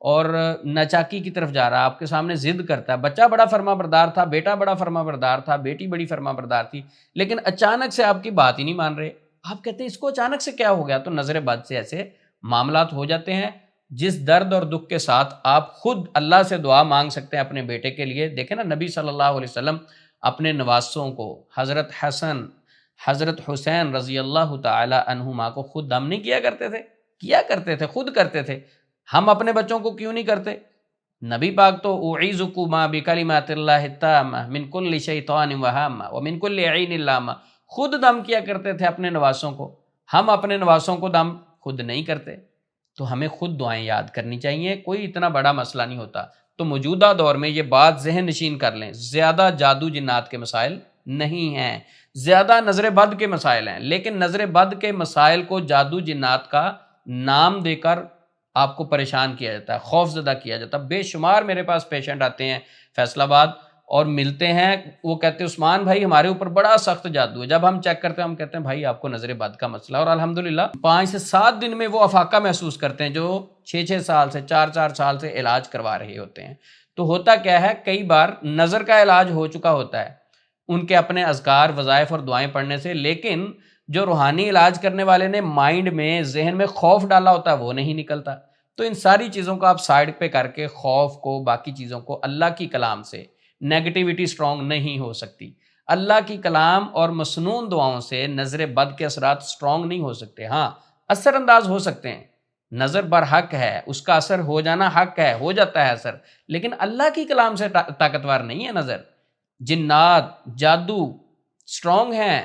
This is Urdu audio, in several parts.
اور ناچاکی کی طرف جا رہا ہے، آپ کے سامنے ضد کرتا ہے، بچہ بڑا فرما بردار تھا، بیٹا بڑا فرما بردار تھا، بیٹی بڑی فرما بردار تھی، لیکن اچانک سے آپ کی بات ہی نہیں مان رہے، آپ کہتے ہیں اس کو اچانک سے کیا ہو گیا؟ تو نظر بد سے ایسے معاملات ہو جاتے ہیں۔ جس درد اور دکھ کے ساتھ آپ خود اللہ سے دعا مانگ سکتے ہیں اپنے بیٹے کے لیے، دیکھیں نا نبی صلی اللہ علیہ وسلم اپنے نواسوں کو، حضرت حسن، حضرت حسین رضی اللہ تعالی عنہما کو خود دم نہیں کیا کرتے تھے، خود کرتے تھے۔ ہم اپنے بچوں کو کیوں نہیں کرتے؟ نبی پاک تو اعیذکما بکلمات اللہ التامہ من کل شیطان وہامہ ومن کل عین لامہ، خود دم کیا کرتے تھے اپنے نواسوں کو۔ ہم اپنے نواسوں کو دم خود نہیں کرتے، تو ہمیں خود دعائیں یاد کرنی چاہیے، کوئی اتنا بڑا مسئلہ نہیں ہوتا۔ تو موجودہ دور میں یہ بات ذہن نشین کر لیں، زیادہ جادو جنات کے مسائل نہیں ہیں، زیادہ نظر بد کے مسائل ہیں، لیکن نظر بد کے مسائل کو جادو جنات کا نام دے کر آپ کو پریشان کیا جاتا ہے، خوف زدہ کیا جاتا ہے۔ بے شمار میرے پاس پیشنٹ آتے ہیں فیصل آباد اور ملتے ہیں، وہ کہتے ہیں عثمان بھائی ہمارے اوپر بڑا سخت جادو ہے، جب ہم چیک کرتے ہیں ہم کہتے ہیں بھائی آپ کو نظر بد کا مسئلہ ہے، اور الحمدللہ 5 سے 7 دن میں وہ افاقہ محسوس کرتے ہیں جو 6 سال سے 4 سال سے علاج کروا رہے ہوتے ہیں۔ تو ہوتا کیا ہے، کئی بار نظر کا علاج ہو چکا ہوتا ہے ان کے اپنے اذکار، وظائف اور دعائیں پڑھنے سے، لیکن جو روحانی علاج کرنے والے نے مائنڈ میں، ذہن میں خوف ڈالا ہوتا ہے وہ نہیں نکلتا۔ تو ان ساری چیزوں کو آپ سائڈ پہ کر کے، خوف کو، باقی چیزوں کو، اللہ کی کلام سے نیگیٹیوٹی سٹرونگ نہیں ہو سکتی، اللہ کی کلام اور مسنون دعاؤں سے نظر بد کے اثرات سٹرونگ نہیں ہو سکتے۔ ہاں اثر انداز ہو سکتے ہیں، نظر بر حق ہے، اس کا اثر ہو جانا حق ہے، ہو جاتا ہے اثر، لیکن اللہ کی کلام سے طاقتور نہیں ہے نظر۔ جنات، جادو سٹرونگ ہیں،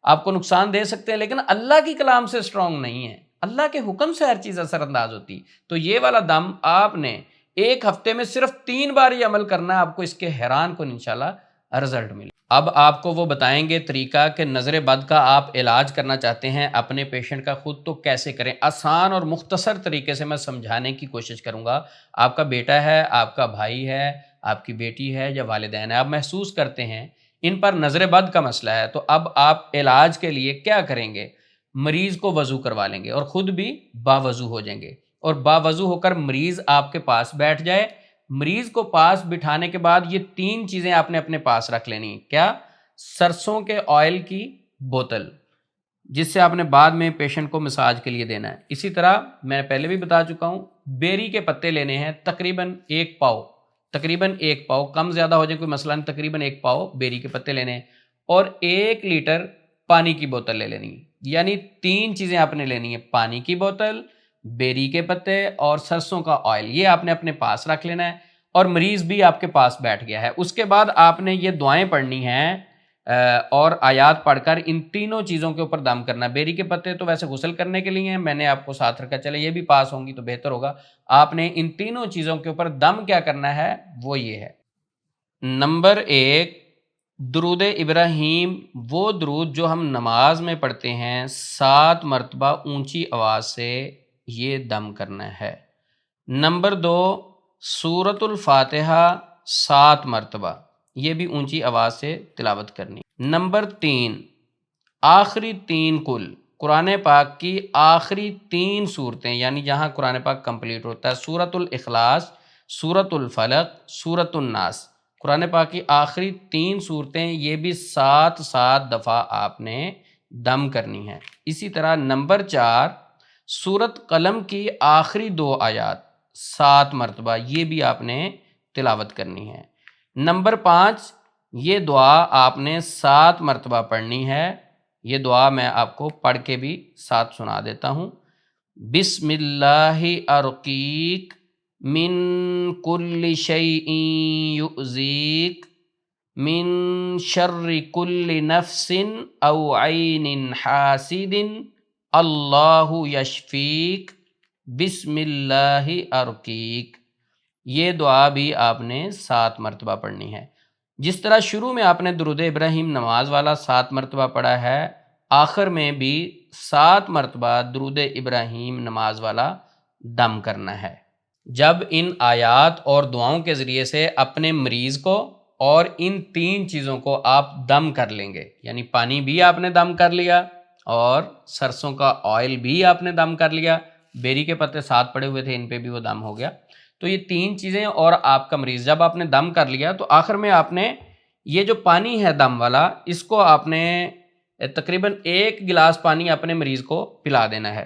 آپ کو نقصان دے سکتے ہیں، لیکن اللہ کی کلام سے سٹرونگ نہیں ہے، اللہ کے حکم سے ہر چیز اثر انداز ہوتی۔ تو یہ والا دم آپ نے ایک ہفتے میں صرف 3 بار یہ عمل کرنا ہے، آپ کو اس کے حیران کن انشاءاللہ رزلٹ ملے۔ اب آپ کو وہ بتائیں گے طریقہ کہ نظر بد کا آپ علاج کرنا چاہتے ہیں اپنے پیشنٹ کا خود، تو کیسے کریں، آسان اور مختصر طریقے سے میں سمجھانے کی کوشش کروں گا۔ آپ کا بیٹا ہے، آپ کا بھائی ہے، آپ کی بیٹی ہے یا والدین ہے، آپ محسوس کرتے ہیں ان پر نظر بد کا مسئلہ ہے، تو اب آپ علاج کے لیے کیا کریں گے؟ مریض کو وضو کروا لیں گے اور خود بھی باوضو ہو جائیں گے، اور باوضو ہو کر مریض آپ کے پاس بیٹھ جائے۔ مریض کو پاس بٹھانے کے بعد یہ 3 چیزیں آپ نے اپنے پاس رکھ لینی۔ کیا؟ سرسوں کے آئل کی بوتل، جس سے آپ نے بعد میں پیشنٹ کو مساج کے لیے دینا ہے۔ اسی طرح میں پہلے بھی بتا چکا ہوں، بیری کے پتے لینے ہیں تقریباً 1 پاؤ، تقریباً 1 پاؤ، کم زیادہ ہو جائے کوئی مسئلہ نہیں، تقریباً 1 پاؤ بیری کے پتے لینے ہیں، اور 1 لیٹر پانی کی بوتل لے لینی ہے۔ یعنی 3 چیزیں آپ نے لینی ہے، پانی کی بوتل، بیری کے پتے اور سرسوں کا آئل، یہ آپ نے اپنے پاس رکھ لینا ہے، اور مریض بھی آپ کے پاس بیٹھ گیا ہے۔ اس کے بعد آپ نے یہ دعائیں پڑھنی ہیں اور آیات پڑھ کر ان تینوں چیزوں کے اوپر دم کرنا ہے۔ بیری کے پتے تو ویسے غسل کرنے کے لیے ہیں، میں نے آپ کو ساتھ رکھا، چلے یہ بھی پاس ہوں گی تو بہتر ہوگا۔ آپ نے ان تینوں چیزوں کے اوپر دم کیا کرنا ہے، وہ یہ ہے۔ نمبر 1، درود ابراہیم، وہ درود جو ہم نماز میں پڑھتے ہیں 7 مرتبہ اونچی آواز سے یہ دم کرنا ہے۔ نمبر 2، سورۃ الفاتحہ 7 مرتبہ، یہ بھی اونچی آواز سے تلاوت کرنی۔ نمبر 3، آخری 3 کل، قرآن پاک کی آخری 3 صورتیں، یعنی جہاں قرآن پاک کمپلیٹ ہوتا ہے، سورۃ الاخلاص، سورۃ الفلق، سورۃ الناس، قرآن پاک کی آخری 3 صورتیں، یہ بھی 7 دفعہ آپ نے دم کرنی ہے۔ اسی طرح نمبر 4، سورۃ قلم کی آخری 2 آیات 7 مرتبہ، یہ بھی آپ نے تلاوت کرنی ہے۔ نمبر 5، یہ دعا آپ نے 7 مرتبہ پڑھنی ہے۔ یہ دعا میں آپ کو پڑھ کے بھی ساتھ سنا دیتا ہوں۔ بسم اللہ ارقیک من کل شیء یؤذیک من شر کل نفس او عین حاسد اللہ یشفیک بسم اللہ ارقیک۔ یہ دعا بھی آپ نے 7 مرتبہ پڑھنی ہے۔ جس طرح شروع میں آپ نے درود ابراہیم نماز والا 7 مرتبہ پڑھا ہے، آخر میں بھی 7 مرتبہ درود ابراہیم نماز والا دم کرنا ہے۔ جب ان آیات اور دعاؤں کے ذریعے سے اپنے مریض کو اور ان 3 چیزوں کو آپ دم کر لیں گے، یعنی پانی بھی آپ نے دم کر لیا اور سرسوں کا آئل بھی آپ نے دم کر لیا، بیری کے پتے 7 پڑے ہوئے تھے ان پہ بھی وہ دم ہو گیا، تو یہ 3 چیزیں اور آپ کا مریض جب آپ نے دم کر لیا تو آخر میں آپ نے یہ جو پانی ہے دم والا اس کو آپ نے تقریباً 1 گلاس پانی اپنے مریض کو پلا دینا ہے۔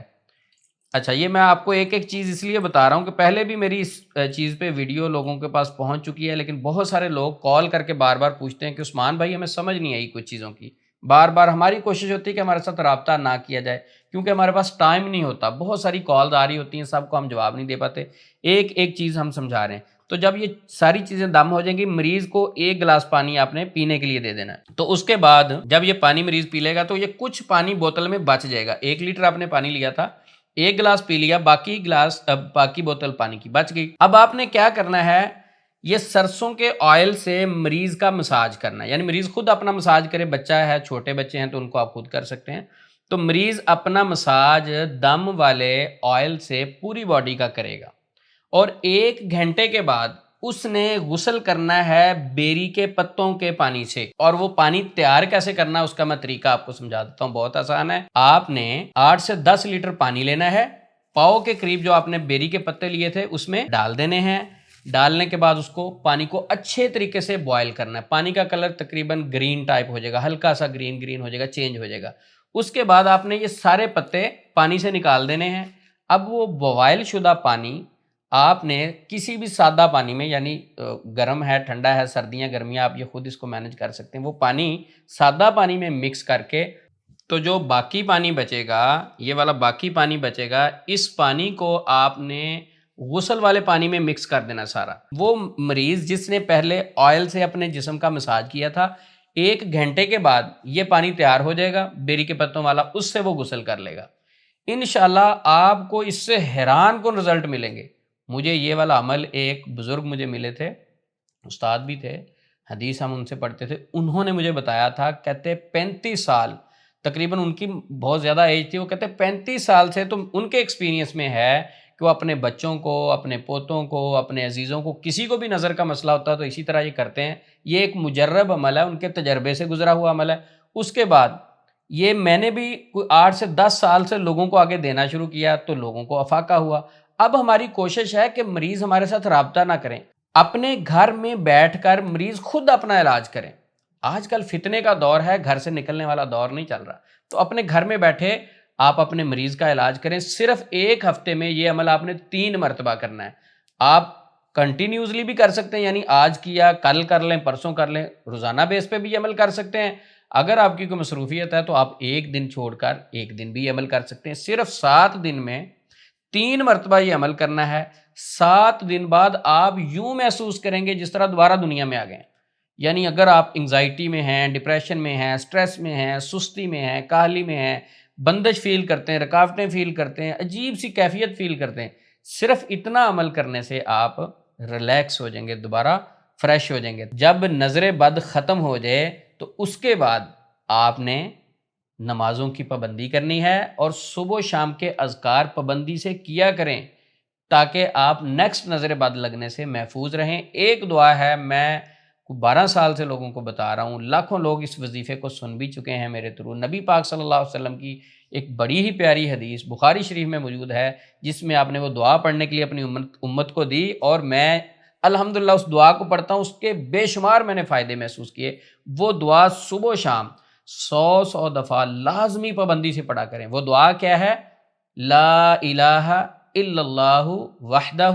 اچھا، یہ میں آپ کو ایک ایک چیز اس لیے بتا رہا ہوں کہ پہلے بھی میری اس چیز پہ ویڈیو لوگوں کے پاس پہنچ چکی ہے، لیکن بہت سارے لوگ کال کر کے بار بار پوچھتے ہیں کہ عثمان بھائی ہمیں سمجھ نہیں آئی کچھ چیزوں کی۔ بار بار ہماری کوشش ہوتی ہے کہ ہمارے ساتھ رابطہ نہ کیا جائے کیونکہ ہمارے پاس ٹائم نہیں ہوتا، بہت ساری کالز آ رہی ہوتی ہیں، سب کو ہم جواب نہیں دے پاتے۔ ایک ایک چیز ہم سمجھا رہے ہیں، تو جب یہ ساری چیزیں دم ہو جائیں گی، مریض کو 1 گلاس پانی آپ نے پینے کے لیے دے دینا ہے۔ تو اس کے بعد جب یہ پانی مریض پی لے گا تو یہ کچھ پانی بوتل میں بچ جائے گا۔ 1 لیٹر آپ نے پانی لیا تھا، 1 گلاس پی لیا، باقی بوتل پانی کی بچ گئی۔ اب آپ نے کیا کرنا ہے، یہ سرسوں کے آئل سے مریض کا مساج کرنا ہے، یعنی مریض خود اپنا مساج کرے، بچہ ہے، چھوٹے بچے ہیں تو ان کو آپ خود کر سکتے ہیں۔ تو مریض اپنا مساج دم والے آئل سے پوری باڈی کا کرے گا، اور 1 گھنٹے کے بعد اس نے غسل کرنا ہے بیری کے پتوں کے پانی سے۔ اور وہ پانی تیار کیسے کرنا ہے اس کا میں طریقہ آپ کو سمجھا دیتا ہوں، بہت آسان ہے۔ آپ نے 8 سے 10 لیٹر پانی لینا ہے، پاؤ کے قریب جو آپ نے بیری کے پتے لیے تھے اس میں ڈال دینے ہیں۔ ڈالنے کے بعد اس کو پانی کو اچھے طریقے سے بوائل کرنا ہے۔ پانی کا کلر تقریباً گرین ٹائپ ہو جائے گا، ہلکا سا گرین ہو جائے گا، چینج ہو جائے گا۔ اس کے بعد آپ نے یہ سارے پتے پانی سے نکال دینے ہیں۔ اب وہ بوائل شدہ پانی آپ نے کسی بھی سادہ پانی میں، یعنی گرم ہے، ٹھنڈا ہے، سردیاں گرمیاں، آپ یہ خود اس کو مینج کر سکتے ہیں، وہ پانی سادہ پانی میں مکس کر کے، تو جو باقی پانی بچے گا، یہ والا باقی پانی بچے گا، اس پانی کو آپ نے غسل والے پانی میں مکس کر دینا سارا۔ وہ مریض جس نے پہلے آئل سے اپنے جسم کا مساج کیا تھا، 1 گھنٹے کے بعد یہ پانی تیار ہو جائے گا بیری کے پتوں والا، اس سے وہ غسل کر لے گا۔ انشاءاللہ آپ کو اس سے حیران کن رزلٹ ملیں گے۔ مجھے یہ والا عمل ایک بزرگ مجھے ملے تھے، استاد بھی تھے، حدیث ہم ان سے پڑھتے تھے، انہوں نے مجھے بتایا تھا، کہتے 35 سال تقریباً ان کی بہت زیادہ ایج تھی، وہ کہتے 35 سال سے تو ان کے ایکسپیرینس میں ہے کہ وہ اپنے بچوں کو، اپنے پوتوں کو، اپنے عزیزوں کو، کسی کو بھی نظر کا مسئلہ ہوتا ہے تو اسی طرح یہ کرتے ہیں۔ یہ ایک مجرب عمل ہے، ان کے تجربے سے گزرا ہوا عمل ہے۔ اس کے بعد یہ میں نے بھی 8 سے 10 سال سے لوگوں کو آگے دینا شروع کیا تو لوگوں کو افاقہ ہوا۔ اب ہماری کوشش ہے کہ مریض ہمارے ساتھ رابطہ نہ کریں، اپنے گھر میں بیٹھ کر مریض خود اپنا علاج کریں۔ آج کل فتنے کا دور ہے، گھر سے نکلنے والا دور نہیں چل رہا، تو اپنے گھر میں بیٹھے آپ اپنے مریض کا علاج کریں۔ صرف 1 ہفتے میں یہ عمل آپ نے 3 مرتبہ کرنا ہے۔ آپ کنٹینیوسلی بھی کر سکتے ہیں، یعنی آج کیا، کل کر لیں، پرسوں کر لیں، روزانہ بیس پہ بھی یہ عمل کر سکتے ہیں۔ اگر آپ کی کوئی مصروفیت ہے تو آپ 1 دن چھوڑ کر 1 دن بھی یہ عمل کر سکتے ہیں۔ صرف 7 دن میں 3 مرتبہ یہ عمل کرنا ہے۔ 7 دن بعد آپ یوں محسوس کریں گے جس طرح دوبارہ دنیا میں آ گئے ہیں۔ یعنی اگر آپ انگزائٹی میں ہیں، ڈپریشن میں ہیں، سٹریس میں ہیں، سستی میں ہیں، کاہلی میں ہیں، بندش فیل کرتے ہیں، رکاوٹیں فیل کرتے ہیں، عجیب سی کیفیت فیل کرتے ہیں، صرف اتنا عمل کرنے سے آپ ریلیکس ہو جائیں گے، دوبارہ فریش ہو جائیں گے۔ جب نظر بد ختم ہو جائے تو اس کے بعد آپ نے نمازوں کی پابندی کرنی ہے، اور صبح و شام کے اذکار پابندی سے کیا کریں تاکہ آپ نیکسٹ نظر بد لگنے سے محفوظ رہیں۔ ایک دعا ہے، میں 12 سال سے لوگوں کو بتا رہا ہوں، لاکھوں لوگ اس وظیفے کو سن بھی چکے ہیں میرے تھرو۔ نبی پاک صلی اللہ علیہ وسلم کی ایک بڑی ہی پیاری حدیث بخاری شریف میں موجود ہے، جس میں آپ نے وہ دعا پڑھنے کے لیے اپنی امت کو دی، اور میں الحمدللہ اس دعا کو پڑھتا ہوں، اس کے بے شمار میں نے فائدے محسوس کیے۔ وہ دعا صبح و شام 100 دفعہ لازمی پابندی سے پڑھا کریں۔ وہ دعا کیا ہے؟ لا الہ الا اللہ وحدہ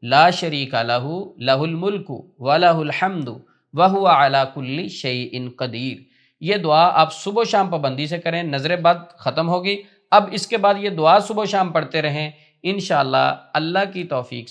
لا شریک لہ لہ الملک ولہ الحمد وہو علی کل شیء قدیر۔ یہ دعا آپ صبح و شام پابندی سے کریں، نظر بد ختم ہوگی۔ اب اس کے بعد یہ دعا صبح و شام پڑھتے رہیں، انشاءاللہ اللہ کی توفیق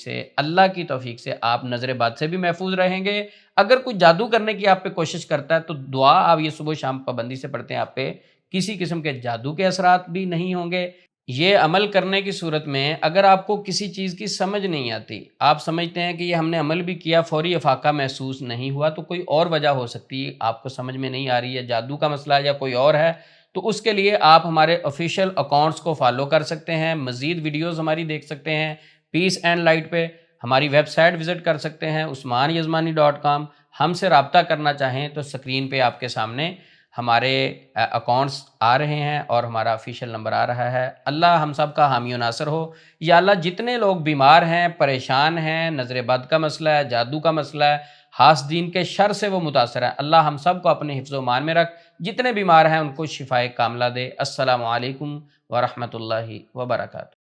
سے آپ نظر بد سے بھی محفوظ رہیں گے۔ اگر کوئی جادو کرنے کی آپ پہ کوشش کرتا ہے تو دعا آپ یہ صبح و شام پابندی سے پڑھتے ہیں، آپ پہ کسی قسم کے جادو کے اثرات بھی نہیں ہوں گے۔ یہ عمل کرنے کی صورت میں اگر آپ کو کسی چیز کی سمجھ نہیں آتی، آپ سمجھتے ہیں کہ یہ ہم نے عمل بھی کیا، فوری افاقہ محسوس نہیں ہوا، تو کوئی اور وجہ ہو سکتی ہے، آپ کو سمجھ میں نہیں آ رہی ہے، جادو کا مسئلہ یا کوئی اور ہے، تو اس کے لیے آپ ہمارے آفیشیل اکاؤنٹس کو فالو کر سکتے ہیں، مزید ویڈیوز ہماری دیکھ سکتے ہیں پیس اینڈ لائٹ پہ، ہماری ویب سائٹ وزٹ کر سکتے ہیں عثمانیزمانی.com۔ ہم سے رابطہ کرنا چاہیں تو سکرین پہ آپ کے سامنے ہمارے اکاؤنٹس آ رہے ہیں اور ہمارا آفیشیل نمبر آ رہا ہے۔ اللہ ہم سب کا حامی و ناصر ہو۔ یا اللہ جتنے لوگ بیمار ہیں، پریشان ہیں، نظر بد کا مسئلہ ہے، جادو کا مسئلہ ہے، حاسدین کے شر سے وہ متاثر ہیں، اللہ ہم سب کو اپنے حفظ و امان میں رکھ، جتنے بیمار ہیں ان کو شفائے کاملہ دے۔ السلام علیکم ورحمۃ اللہ وبرکاتہ۔